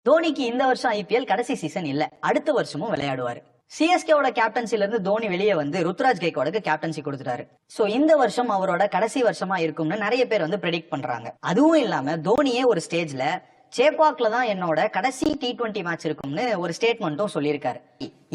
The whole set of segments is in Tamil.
தோனிக்கு இந்த வருஷம் ஐபிஎல் கடைசி சீசன் இல்ல, அடுத்த வருஷமும் விளையாடுவாரு. சிஎஸ்கேவோட கேப்டன்சில இருந்து தோனி வெளியே வந்து ருத்ராஜ் கெய்க்வாடுக்கு கேப்டன்சி கொடுத்துட்டாரு. சோ இந்த வருஷம் அவரோட கடைசி வருஷமா இருக்கும்னு நிறைய பேர் வந்து ப்ரெடிக்ட் பண்றாங்க. அதுவும் இல்லாம தோனியே ஒரு ஸ்டேஜ்ல சேப்பாக்ல தான் என்னோட கடைசி T20 மேட்ச் இருக்கும்னு ஒரு ஸ்டேட்மெண்ட்டும் சொல்லியிருக்காரு.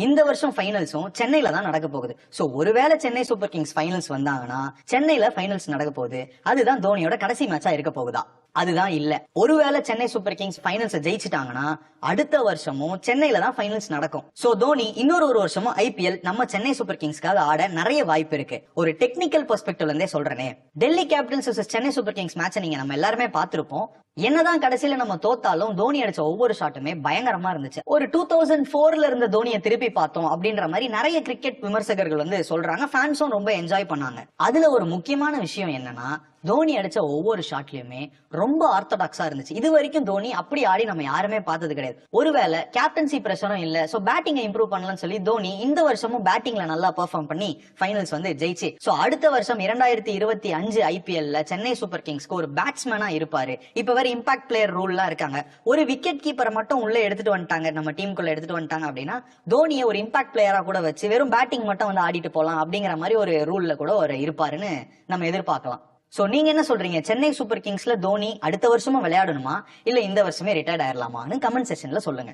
இந்த வருஷம் ஃபைனல்ஸும் சென்னையில தான் நடக்க போகுது. சோ ஒருவேளை சென்னை சூப்பர் கிங்ஸ் ஃபைனல்ஸ் வந்தாங்கன்னா சென்னையில ஃபைனல்ஸ் நடக்க போகுது. அதுதான் தோனியோட கடைசி மேட்சா இருக்க போகுதா? அதுதான் இல்ல. ஒருவேளை சென்னை சூப்பர் கிங்ஸ் ஃபைனல்ஸ் ஜெயிச்சிட்டாங்கன்னா அடுத்த வருஷமும் சென்னையில தான் ஃபைனல்ஸ் நடக்கும். சோ தோனி ஒரு வருஷமும் ஐபிஎல் நம்ம சென்னை சூப்பர் கிங்ஸ்க்காக ஆட நிறைய வாய்ப்பு இருக்கு. ஒரு டெக்னிக்கல் பெர்ஸ்பெக்டிவ்ல இருந்தே சொல்றேனே, Delhi Capitals vs Chennai super Kings மேட்சை நீங்க நம்ம எல்லாருமே பார்த்திருப்போம். என்னதான் கடைசியில நம்ம தோத்தாலும் தோனி அடிச்ச ஒவ்வொரு ஷாட்டுமே பயங்கரமா இருந்துச்சு. ஒரு 2004ல இருந்த தோனியை திருப்பி பார்த்தோம் அப்படின்ற மாதிரி நிறைய கிரிக்கெட் விமர்சகர்கள் வந்து சொல்றாங்க. ஃபேன்ஸும் ரொம்ப என்ஜாய் பண்ணாங்க. அதுல ஒரு முக்கியமான விஷயம் என்னன்னா, தோனி அடிச்ச ஒவ்வொரு ஷாட்லயுமே ரொம்ப ஆர்த்தடாக்ஸா இருந்துச்சு. இது வரைக்கும் தோனி அப்படி ஆடி நம்ம யாருமே பார்த்தது கிடையாது. ஒருவேளை கேப்டன்சி பிரஷரும் இல்ல, சோ பேட்டிங்கை இம்ப்ரூவ் பண்ணலாம்னு சொல்லி தோனி இந்த வருஷமும் பேட்டிங்ல நல்லா பெர்ஃபார்ம் பண்ணி ஃபைனல்ஸ் வந்து ஜெயிச்சு சோ அடுத்த வருஷம் 2025 ஐபிஎல்ல சென்னை சூப்பர் கிங்ஸ்க்கு ஒரு பேட்ஸ்மேனா இருப்பாரு. இப்ப வேற இம்பாக்ட் பிளேயர் ரூல்லாம் இருக்காங்க. ஒரு விக்கெட் கீப்பரை மட்டும் உள்ள எடுத்துட்டு வந்துட்டாங்க, நம்ம டீமுக்குள்ள எடுத்துட்டு வந்துட்டாங்க அப்படின்னா தோனியை ஒரு இம்பாக்ட் பிளேயரா கூட வச்சு வெறும் பேட்டிங் மட்டும் வந்து ஆடிட்டு போலாம் அப்படிங்கிற மாதிரி ஒரு ரூல்ல கூட ஒரு இருப்பாருன்னு நம்ம எதிர்பார்க்கலாம். சோ நீங்க என்ன சொல்றீங்க? சென்னை சூப்பர் கிங்ஸ்ல தோனி அடுத்த வருஷமும் விளையாடணுமா, இல்ல இந்த வருஷமே ரிட்டையர்ட் ஆயிரலாமான்னு கமெண்ட் செக்ஷன்ல சொல்லுங்க.